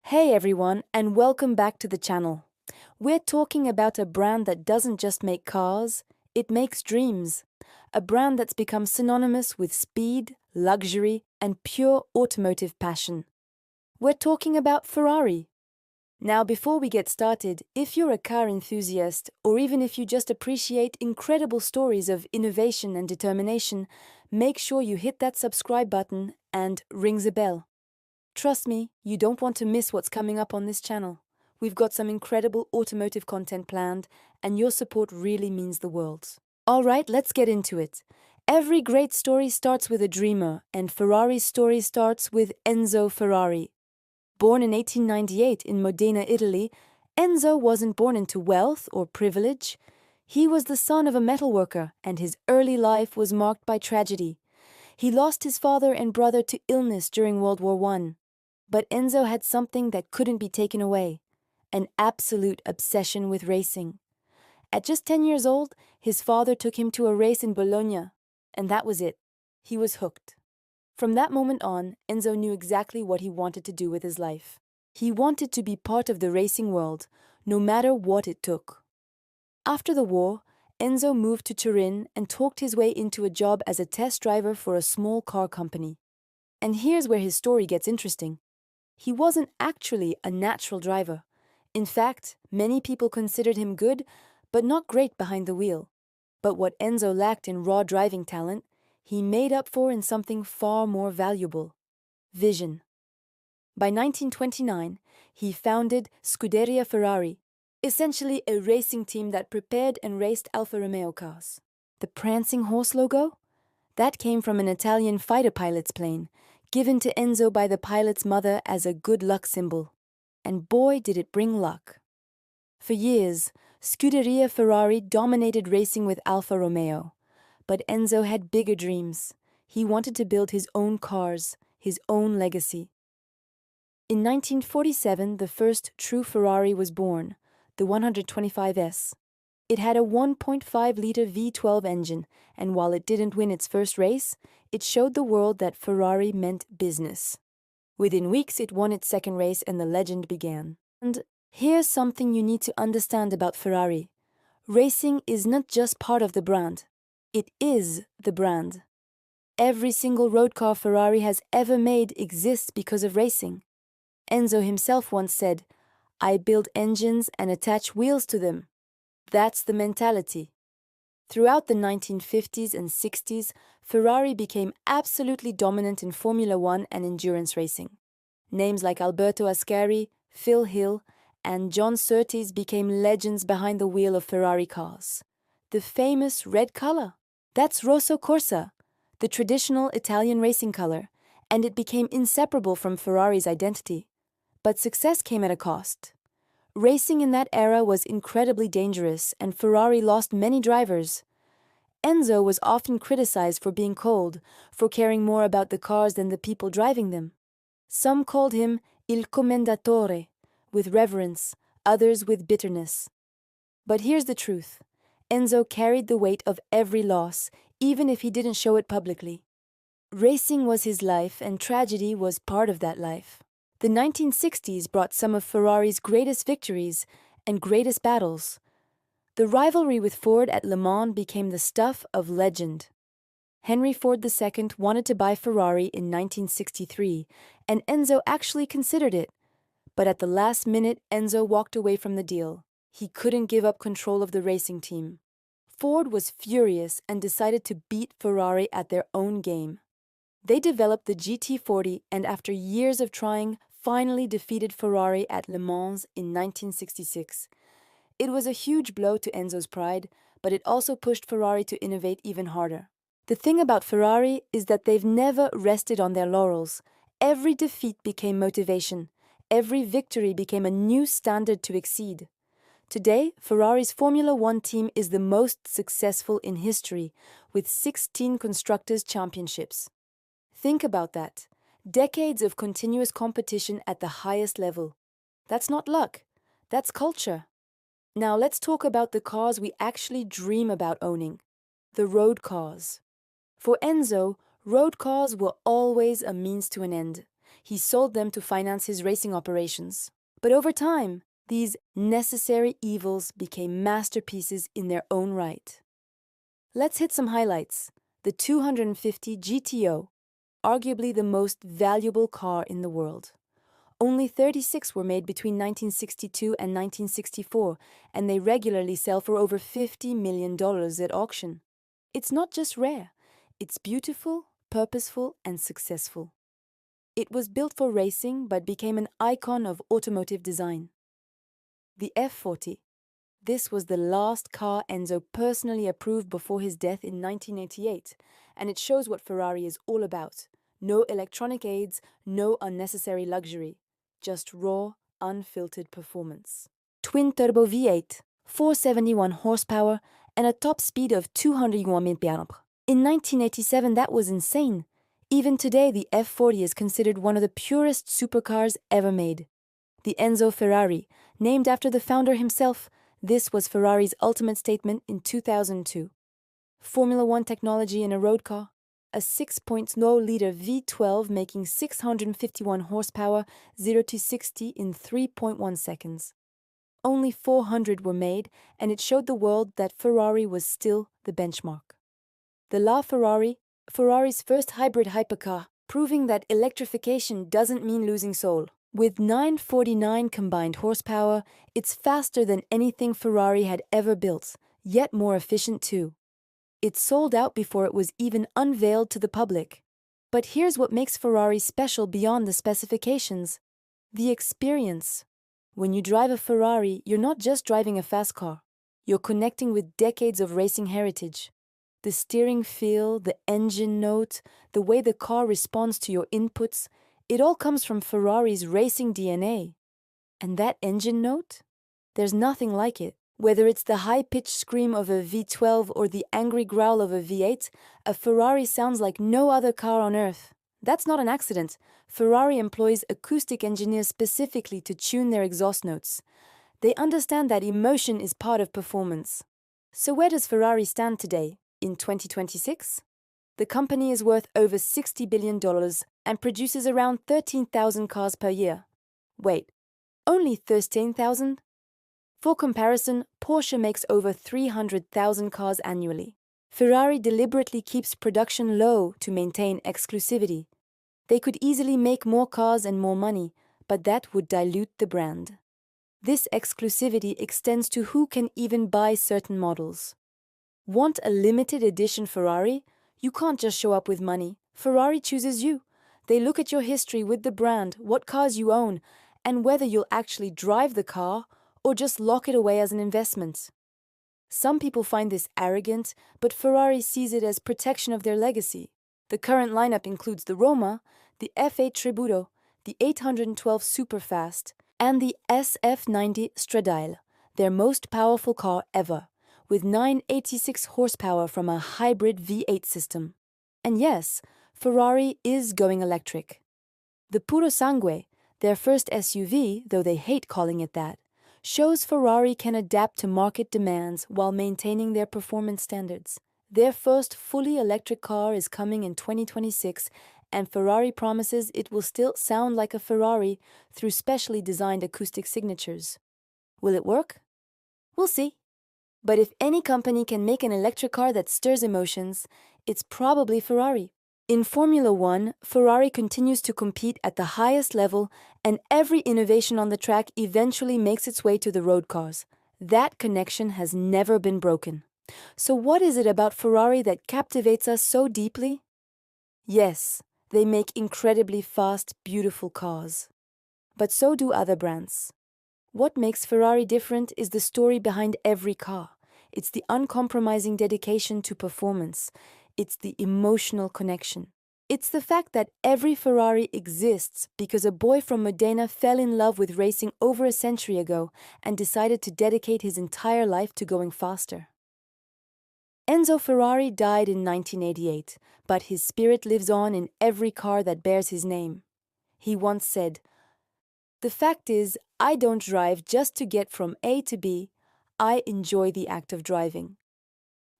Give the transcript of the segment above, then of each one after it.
Hey everyone, and welcome back to the channel. We're talking about a brand that doesn't just make cars, it makes dreams. A brand that's become synonymous with speed, luxury, and pure automotive passion. We're talking about Ferrari. Now, before we get started, if you're a car enthusiast, or even if you just appreciate incredible stories of innovation and determination, make sure you hit that subscribe button and rings a bell. Trust me, you don't want to miss what's coming up on this channel. We've got some incredible automotive content planned, and your support really means the world. All right, let's get into it. Every great story starts with a dreamer, and Ferrari's story starts with Enzo Ferrari. Born in 1898 in Modena, Italy, Enzo wasn't born into wealth or privilege. He was the son of a metalworker, and his early life was marked by tragedy. He lost his father and brother to illness during World War I. But Enzo had something that couldn't be taken away, an absolute obsession with racing. At just 10 years old, his father took him to a race in Bologna, and that was it. He was hooked. From that moment on, Enzo knew exactly what he wanted to do with his life. He wanted to be part of the racing world, no matter what it took. After the war, Enzo moved to Turin and talked his way into a job as a test driver for a small car company. And here's where his story gets interesting. He wasn't actually a natural driver. In fact, many people considered him good, but not great behind the wheel. But what Enzo lacked in raw driving talent, he made up for in something far more valuable: vision. By 1929, he founded Scuderia Ferrari, essentially a racing team that prepared and raced Alfa Romeo cars. The prancing horse logo? That came from an Italian fighter pilot's plane, given to Enzo by the pilot's mother as a good luck symbol. And boy, did it bring luck. For years, Scuderia Ferrari dominated racing with Alfa Romeo. But Enzo had bigger dreams. He wanted to build his own cars, his own legacy. In 1947, the first true Ferrari was born, the 125S. It had a 1.5-liter V12 engine, and while it didn't win its first race, it showed the world that Ferrari meant business. Within weeks, it won its second race and the legend began. And here's something you need to understand about Ferrari. Racing is not just part of the brand. It is the brand. Every single road car Ferrari has ever made exists because of racing. Enzo himself once said, "I build engines and attach wheels to them." That's the mentality. Throughout the 1950s and 60s, Ferrari became absolutely dominant in Formula One and endurance racing. Names like Alberto Ascari, Phil Hill, and John Surtees became legends behind the wheel of Ferrari cars. The famous red color, that's Rosso Corsa, the traditional Italian racing color, and it became inseparable from Ferrari's identity. But success came at a cost. Racing in that era was incredibly dangerous, and Ferrari lost many drivers. Enzo was often criticized for being cold, for caring more about the cars than the people driving them. Some called him Il Commendatore, with reverence, others with bitterness. But here's the truth. Enzo carried the weight of every loss, even if he didn't show it publicly. Racing was his life, and tragedy was part of that life. The 1960s brought some of Ferrari's greatest victories and greatest battles. The rivalry with Ford at Le Mans became the stuff of legend. Henry Ford II wanted to buy Ferrari in 1963, and Enzo actually considered it. But at the last minute, Enzo walked away from the deal. He couldn't give up control of the racing team. Ford was furious and decided to beat Ferrari at their own game. They developed the GT40 and after years of trying, finally defeated Ferrari at Le Mans in 1966. It was a huge blow to Enzo's pride, but it also pushed Ferrari to innovate even harder. The thing about Ferrari is that they've never rested on their laurels. Every defeat became motivation. Every victory became a new standard to exceed. Today, Ferrari's Formula One team is the most successful in history, with 16 Constructors' Championships. Think about that. Decades of continuous competition at the highest level. That's not luck. That's culture. Now let's talk about the cars we actually dream about owning. The road cars. For Enzo, road cars were always a means to an end. He sold them to finance his racing operations. But over time, these necessary evils became masterpieces in their own right. Let's hit some highlights. The 250 GTO, arguably the most valuable car in the world. Only 36 were made between 1962 and 1964, and they regularly sell for over $50 million at auction. It's not just rare, it's beautiful, purposeful, and successful. It was built for racing but became an icon of automotive design. The F40. This was the last car Enzo personally approved before his death in 1988, and it shows what Ferrari is all about. No electronic aids, no unnecessary luxury. Just raw, unfiltered performance. Twin-turbo V8, 471 horsepower, and a top speed of 201 mph. In 1987, that was insane. Even today, the F40 is considered one of the purest supercars ever made. The Enzo Ferrari, named after the founder himself, this was Ferrari's ultimate statement in 2002. Formula One technology in a road car, a 6.0-liter V12 making 651 horsepower, 0 to 60 in 3.1 seconds. Only 400 were made, and it showed the world that Ferrari was still the benchmark. The LaFerrari, Ferrari's first hybrid hypercar, proving that electrification doesn't mean losing soul. With 949 combined horsepower, it's faster than anything Ferrari had ever built, yet more efficient too. It sold out before it was even unveiled to the public. But here's what makes Ferrari special beyond the specifications: the experience. When you drive a Ferrari, you're not just driving a fast car. You're connecting with decades of racing heritage. The steering feel, the engine note, the way the car responds to your inputs, it all comes from Ferrari's racing DNA. And that engine note? There's nothing like it. Whether it's the high-pitched scream of a V12 or the angry growl of a V8, a Ferrari sounds like no other car on earth. That's not an accident. Ferrari employs acoustic engineers specifically to tune their exhaust notes. They understand that emotion is part of performance. So where does Ferrari stand today, in 2026? The company is worth over $60 billion and produces around 13,000 cars per year. Wait, only 13,000? For comparison, Porsche makes over 300,000 cars annually. Ferrari deliberately keeps production low to maintain exclusivity. They could easily make more cars and more money, but that would dilute the brand. This exclusivity extends to who can even buy certain models. Want a limited edition Ferrari? You can't just show up with money. Ferrari chooses you. They look at your history with the brand, what cars you own, and whether you'll actually drive the car or just lock it away as an investment. Some people find this arrogant, but Ferrari sees it as protection of their legacy. The current lineup includes the Roma, the F8 Tributo, the 812 Superfast, and the SF90 Stradale, their most powerful car ever, with 986 horsepower from a hybrid V8 system. And yes, Ferrari is going electric. The Puro Sangue, their first SUV, though they hate calling it that, shows Ferrari can adapt to market demands while maintaining their performance standards. Their first fully electric car is coming in 2026, and Ferrari promises it will still sound like a Ferrari through specially designed acoustic signatures. Will it work? We'll see. But if any company can make an electric car that stirs emotions, it's probably Ferrari. In Formula One, Ferrari continues to compete at the highest level, and every innovation on the track eventually makes its way to the road cars. That connection has never been broken. So what is it about Ferrari that captivates us so deeply? Yes, they make incredibly fast, beautiful cars. But so do other brands. What makes Ferrari different is the story behind every car. It's the uncompromising dedication to performance. It's the emotional connection. It's the fact that every Ferrari exists because a boy from Modena fell in love with racing over a century ago and decided to dedicate his entire life to going faster. Enzo Ferrari died in 1988, but his spirit lives on in every car that bears his name. He once said, "The fact is, I don't drive just to get from A to B. I enjoy the act of driving."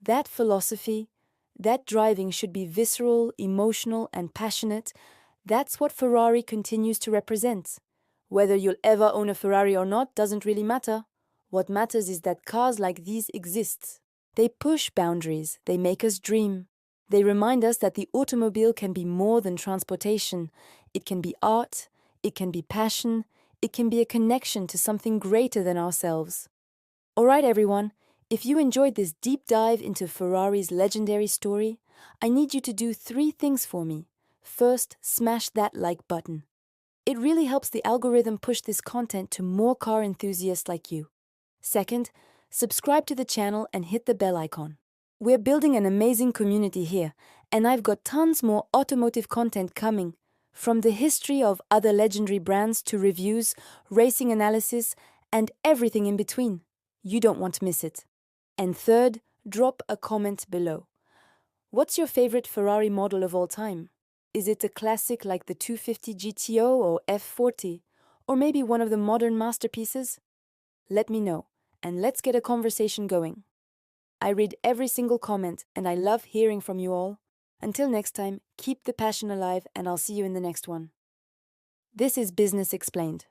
That philosophy, that driving should be visceral, emotional, and passionate. That's what Ferrari continues to represent. Whether you'll ever own a Ferrari or not doesn't really matter. What matters is that cars like these exist. They push boundaries, they make us dream. They remind us that the automobile can be more than transportation. It can be art, it can be passion, it can be a connection to something greater than ourselves. Alright everyone, if you enjoyed this deep dive into Ferrari's legendary story, I need you to do 3 things for me. First, smash that like button. It really helps the algorithm push this content to more car enthusiasts like you. Second, subscribe to the channel and hit the bell icon. We're building an amazing community here, and I've got tons more automotive content coming, from the history of other legendary brands to reviews, racing analysis, and everything in between. You don't want to miss it. And third, drop a comment below. What's your favorite Ferrari model of all time? Is it a classic like the 250 GTO or F40? Or maybe one of the modern masterpieces? Let me know, and let's get a conversation going. I read every single comment, and I love hearing from you all. Until next time, keep the passion alive, and I'll see you in the next one. This is Business Explained.